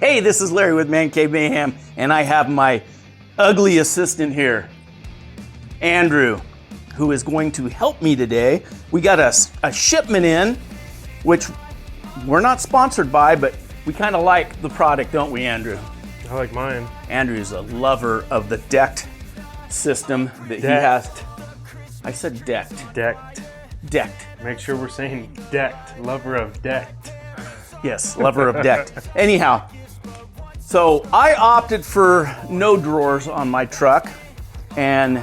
Hey, this is Larry with ManCave Mayhem, and I have my ugly assistant here, Andrew, who is going to help me today. We got a shipment in, which we're not sponsored by, but we kind of like the product, don't we, Andrew? I like mine. Andrew's a lover of the decked system that he has. I said decked. Decked. Decked. Make sure we're saying decked. Lover of decked. Yes, lover of decked. Anyhow, so I opted for no drawers on my truck, and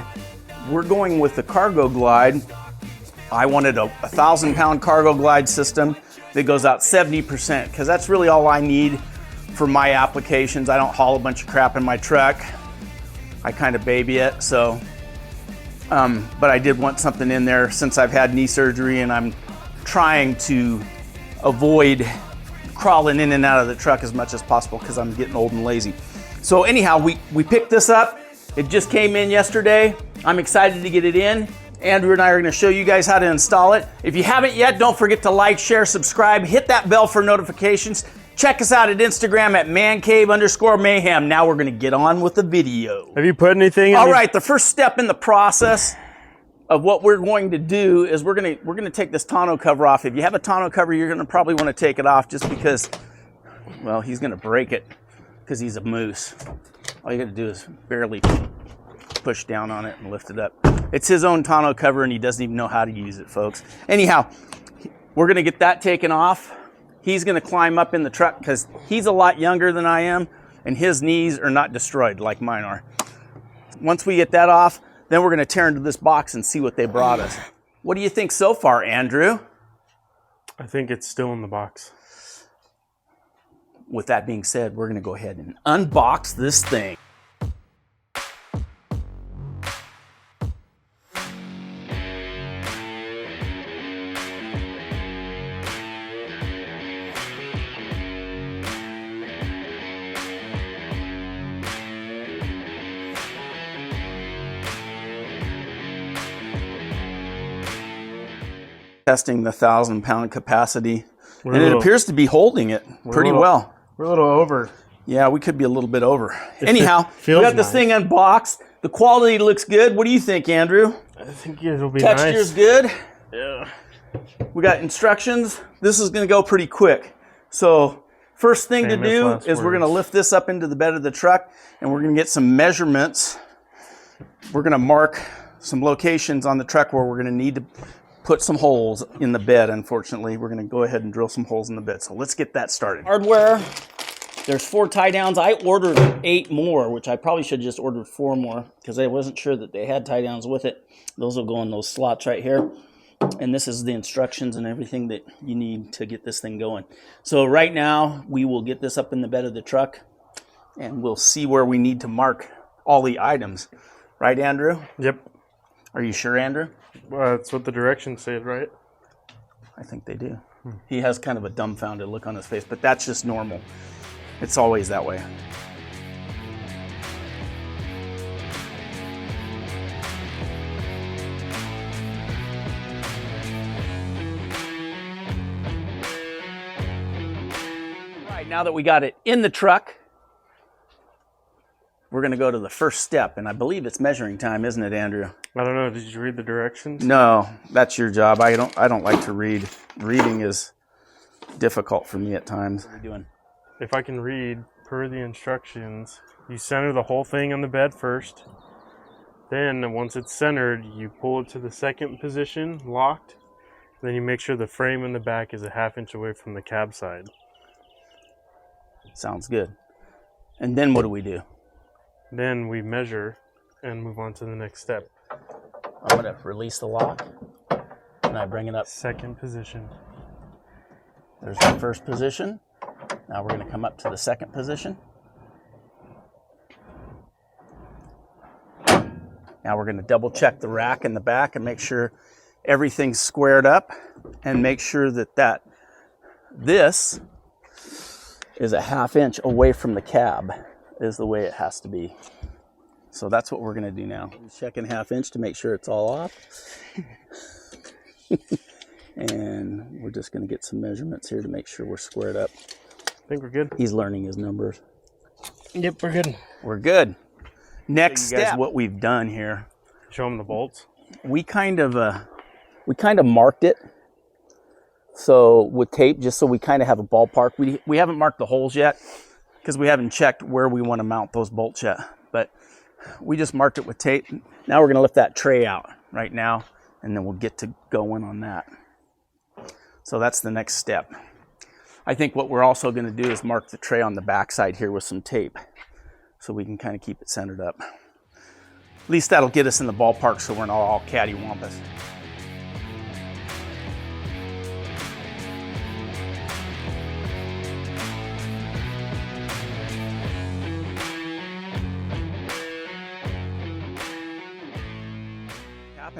we're going with the cargo glide. I wanted a 1,000-pound cargo glide system that goes out 70%, because that's really all I need for my applications. I don't haul a bunch of crap in my truck. I kind of baby it, so. But I did want something in there since I've had knee surgery and I'm trying to avoid crawling in and out of the truck as much as possible because I'm getting old and lazy. So anyhow, we picked this up. It just came in yesterday. I'm excited to get it in. Andrew and I are going to show you guys how to install it. If you haven't yet, don't forget to like, share, subscribe, hit that bell for notifications. Check us out at Instagram at ManCave_Mayhem. Now we're going to get on with the video. Have you put anything in? All right, the first step in the process of what we're going to do is we're going to take this tonneau cover off. If you have a tonneau cover, you're going to probably want to take it off just because, well, he's going to break it because he's a moose. All you got to do is barely push down on it and lift it up. It's his own tonneau cover and he doesn't even know how to use it, folks. Anyhow, we're going to get that taken off. He's going to climb up in the truck because he's a lot younger than I am and his knees are not destroyed like mine are. Once we get that off, then we're going to tear into this box and see what they brought us. What do you think so far, Andrew? I think it's still in the box. With that being said, we're going to go ahead and unbox this thing. Testing the 1,000-pound capacity, and it appears to be holding it pretty well. We're a little over. Yeah, we could be a little bit over. Anyhow, we feels got this nice. thing unboxed. The quality looks good. What do you think, Andrew? I think it'll be nice. Texture's good. Yeah. We got instructions. This is going to go pretty quick. So first thing to do is we're going to lift this up into the bed of the truck, and we're going to get some measurements. We're going to mark some locations on the truck where we're going to need to put some holes in the bed. Unfortunately, we're going to go ahead and drill some holes in the bed. So let's get that started. Hardware. There's 4 tie downs. I ordered 8 more, which I probably should have just ordered 4 more because I wasn't sure that they had tie downs with it. Those will go in those slots right here. And this is the instructions and everything that you need to get this thing going. So right now, we will get this up in the bed of the truck and we'll see where we need to mark all the items. Right, Andrew? Yep. Are you sure, Andrew? Well, that's what the directions said, right? I think they do. He has kind of a dumbfounded look on his face, but that's just normal. It's always that way. All right, now that we got it in the truck, we're going to go to the first step, and I believe it's measuring time, isn't it, Andrew? I don't know. Did you read the directions? No, that's your job. I don't like to read. Reading is difficult for me at times. What are you doing? If I can read per the instructions, you center the whole thing on the bed first. Then once it's centered, you pull it to the second position, locked. Then you make sure the frame in the back is a 1/2 inch away from the cab side. Sounds good. And then what do we do? Then we measure and move on to the next step. I'm going to release the lock and I bring it up. Second position. There's the first position. Now we're going to come up to the second position. Now we're going to double check the rack in the back and make sure everything's squared up and make sure that this is a 1/2 inch away from the cab is the way it has to be. So that's what we're going to do now. Checking 1/2 inch to make sure it's all off. And we're just going to get some measurements here to make sure we're squared up. think we're good. He's learning his numbers. Yep, we're good. We're good. Next step, what we've done here. Show them the bolts. We kind of marked it. So with tape, just so we kind of have a ballpark. We haven't marked the holes yet because we haven't checked where we want to mount those bolts yet. But we just marked it with tape. Now we're going to lift that tray out right now, and then we'll get to going on that. So that's the next step. I think what we're also going to do is mark the tray on the back side here with some tape so we can kind of keep it centered up. At least that'll get us in the ballpark so we're not all cattywampus.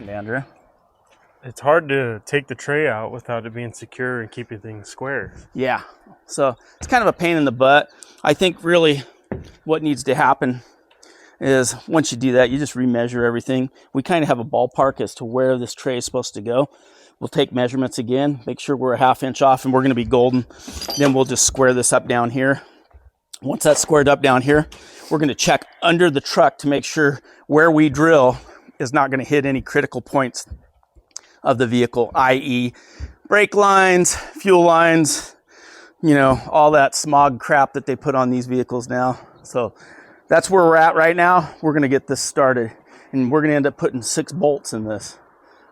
Andrew? It's hard to take the tray out without it being secure and keeping things square. Yeah, so it's kind of a pain in the butt. I think really what needs to happen is once you do that, you just remeasure everything. We kind of have a ballpark as to where this tray is supposed to go. We'll take measurements again, make sure we're a 1/2 inch off, and we're going to be golden. Then we'll just square this up down here. Once that's squared up down here, we're going to check under the truck to make sure where we drill is not going to hit any critical points of the vehicle, i.e. brake lines, fuel lines, you know, all that smog crap that they put on these vehicles now. So that's where we're at right now. We're going to get this started, and we're going to end up putting 6 bolts in this,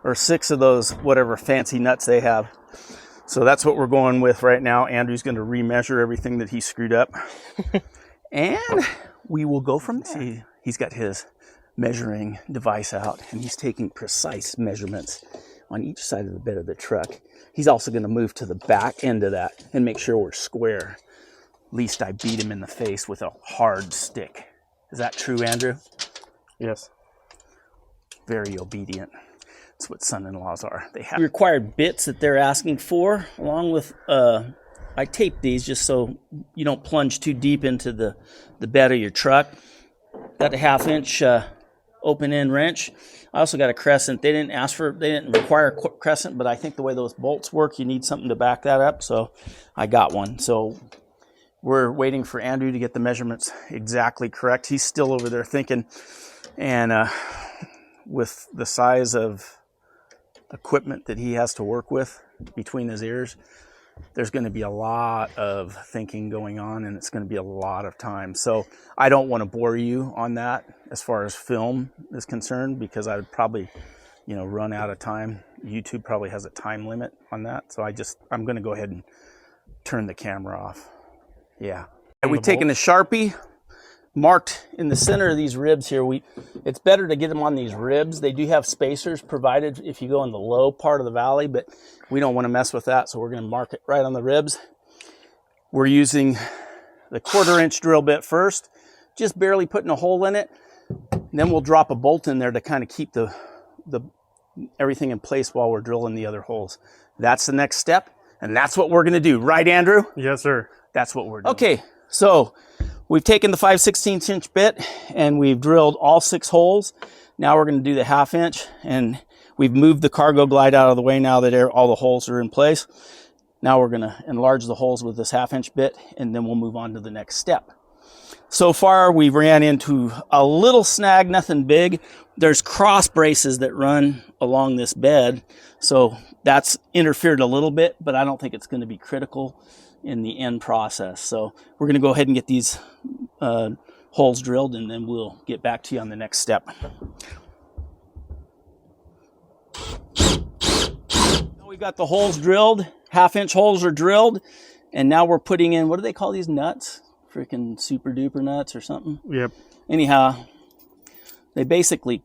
or 6 of those whatever fancy nuts they have. So that's what we're going with right now. Andrew's going to remeasure everything that he screwed up, and we will go from there. See, he's got his measuring device out, and he's taking precise measurements on each side of the bed of the truck. He's also going to move to the back end of that and make sure we're square. At least I beat him in the face with a hard stick. Is that true, Andrew? Yes. Very obedient. That's what son-in-laws are. They have required bits that they're asking for, along with I taped these just so you don't plunge too deep into the bed of your truck. Got a 1/2 inch open end wrench. I also got a crescent. They didn't require a crescent, but I think the way those bolts work, you need something to back that up. So I got one. So we're waiting for Andrew to get the measurements exactly correct. He's still over there thinking, and with the size of equipment that he has to work with between his ears, there's going to be a lot of thinking going on, and it's going to be a lot of time. So I don't want to bore you on that as far as film is concerned, because I would probably, you know, run out of time. YouTube probably has a time limit on that. So I'm going to go ahead and turn the camera off. Yeah. We've taken a Sharpie, marked in the center of these ribs here. It's better to get them on these ribs. They do have spacers provided if you go in the low part of the valley, but we don't want to mess with that, so we're going to mark it right on the ribs. We're using the 1/4 inch drill bit first, just barely putting a hole in it. And then we'll drop a bolt in there to kind of keep the everything in place while we're drilling the other holes. That's the next step, and that's what we're going to do. Right, Andrew? Yes, sir. That's what we're doing. Okay, so we've taken the 5/16 inch bit and we've drilled all 6 holes. Now we're going to do the 1/2 inch, and we've moved the cargo glide out of the way now that all the holes are in place. Now we're going to enlarge the holes with this 1/2 inch bit, and then we'll move on to the next step. So far we've ran into a little snag, nothing big. There's cross braces that run along this bed, so that's interfered a little bit, but I don't think it's going to be critical in the end process. So we're going to go ahead and get these holes drilled, and then we'll get back to you on the next step. We've got the holes drilled, 1/2 inch holes are drilled, and now we're putting in, what do they call these nuts? Freaking super duper nuts or something? Yep. Anyhow, they basically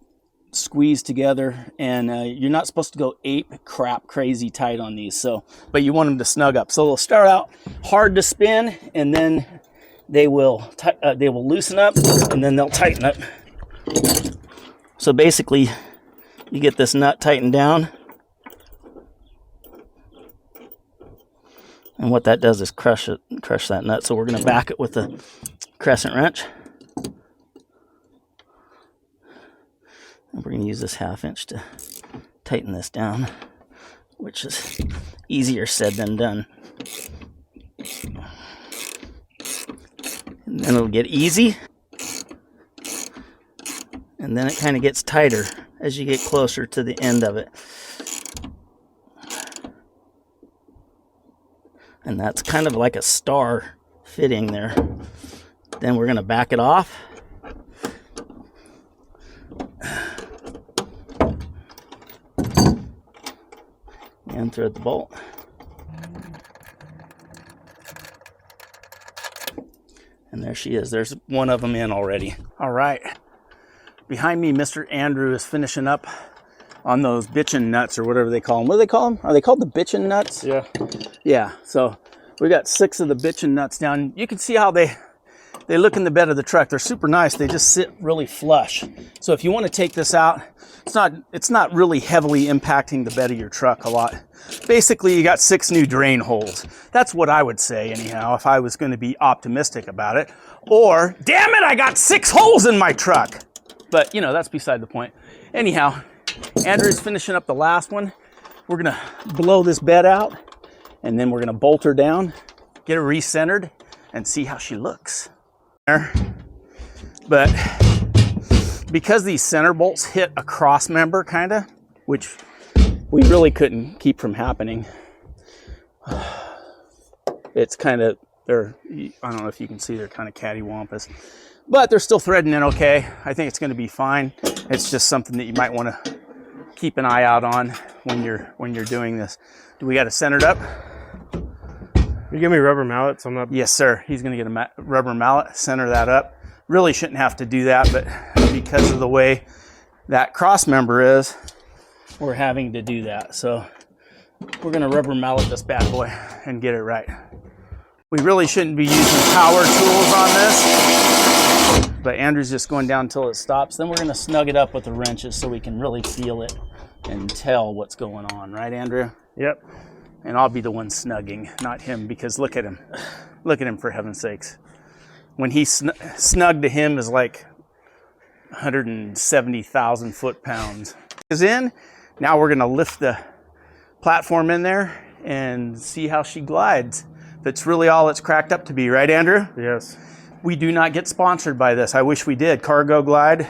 squeeze together, and you're not supposed to go ape crap crazy tight on these, but you want them to snug up. So they'll start out hard to spin, and then they will loosen up, and then they'll tighten up. So basically you get this nut tightened down, and what that does is crush that nut. So we're going to back it with a crescent wrench. And we're going to use this 1/2 inch to tighten this down, which is easier said than done. and it'll get easy. And then it kind of gets tighter as you get closer to the end of it. And that's kind of like a star fitting there. Then we're going to back it off. And thread the bolt. And there she is. There's one of them in already. All right. Behind me, Mr. Andrew is finishing up on those bitchin' nuts, or whatever they call them. What do they call them? Are they called the bitchin' nuts? Yeah. Yeah. So we got 6 of the bitchin' nuts down. You can see how they look in the bed of the truck. They're super nice. They just sit really flush. So if you want to take this out, it's not really heavily impacting the bed of your truck a lot. Basically, you got 6 new drain holes. That's what I would say anyhow, if I was going to be optimistic about it. Or, damn it, I got 6 holes in my truck. But, you know, that's beside the point. Anyhow, Andrew's finishing up the last one. We're going to blow this bed out, and then we're going to bolt her down, get her recentered, and see how she looks. But because these center bolts hit a cross member, kind of, which we really couldn't keep from happening. It's kind of, I don't know if you can see, they're kind of cattywampus. But they're still threading in okay. I think it's going to be fine. It's just something that you might want to keep an eye out on when you're doing this. Do we got it centered up? You give me rubber mallet, so I'm not... Yes, sir. He's going to get a rubber mallet, center that up. Really shouldn't have to do that, but because of the way that cross member is, we're having to do that. So we're going to rubber mallet this bad boy and get it right. We really shouldn't be using power tools on this, but Andrew's just going down until it stops. Then we're going to snug it up with the wrenches so we can really feel it and tell what's going on. Right, Andrew? Yep. And I'll be the one snugging, not him, because look at him. Look at him, for heaven's sakes. When he snug to him is like 170,000 foot-pounds. Is in. Now we're going to lift the platform in there and see how she glides. That's really all it's cracked up to be, right, Andrew? Yes. We do not get sponsored by this. I wish we did. Cargo Glide,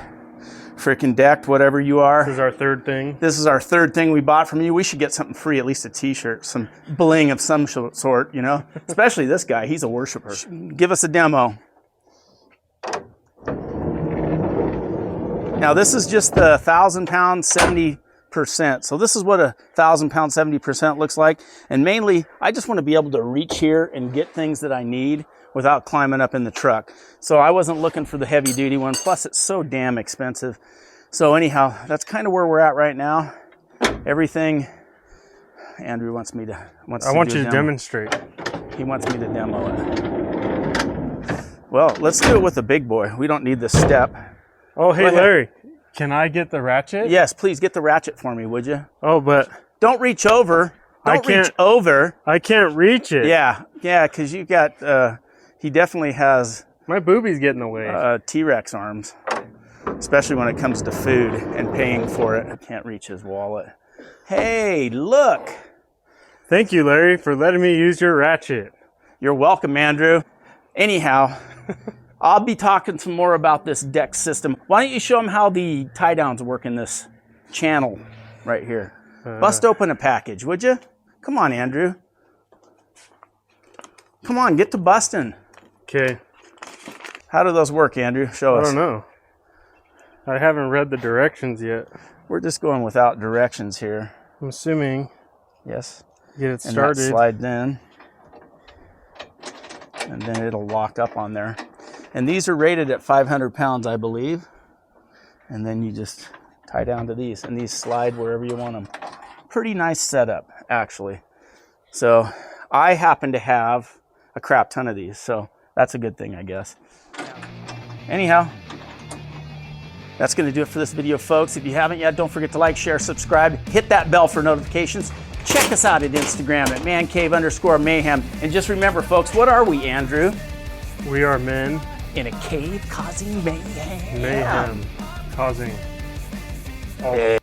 frickin' decked, whatever you are. This is our third thing. This is our third thing we bought from you. We should get something free, at least a t-shirt, some bling of some sort, you know? Especially this guy. He's a worshiper. Give us a demo. Now, this is just the 1,000-pound 70%. So this is what a 1,000-pound 70% looks like. And mainly, I just want to be able to reach here and get things that I need without climbing up in the truck. So I wasn't looking for the heavy-duty one. Plus, it's so damn expensive. So anyhow, that's kind of where we're at right now. Everything Andrew wants me to. I want you to demonstrate. He wants me to demo it. Well, let's do it with the big boy. We don't need this step. Oh, hey, Larry. Can I get the ratchet? Yes, please get the ratchet for me, would you? Oh, but... Don't reach over. Don't reach over. I can't reach it. Yeah, because you got... he definitely has... My boobie's getting away. T-Rex arms. Especially when it comes to food and paying for it. I can't reach his wallet. Hey, look! Thank you, Larry, for letting me use your ratchet. You're welcome, Andrew. Anyhow... I'll be talking some more about this deck system. Why don't you show them how the tie downs work in this channel right here? Bust open a package, would you? Come on, Andrew. Come on, get to busting. Okay. How do those work, Andrew? Show us. I don't know. I haven't read the directions yet. We're just going without directions here. I'm assuming. Yes. Get it started. And that slides in. And then it'll lock up on there. And these are rated at 500 pounds, I believe. And then you just tie down to these. And these slide wherever you want them. Pretty nice setup, actually. So I happen to have a crap ton of these. So that's a good thing, I guess. Anyhow, that's going to do it for this video, folks. If you haven't yet, don't forget to like, share, subscribe. Hit that bell for notifications. Check us out at Instagram at ManCave_Mayhem. And just remember, folks, what are we, Andrew? We are men in a cave causing mayhem. Mayhem causing all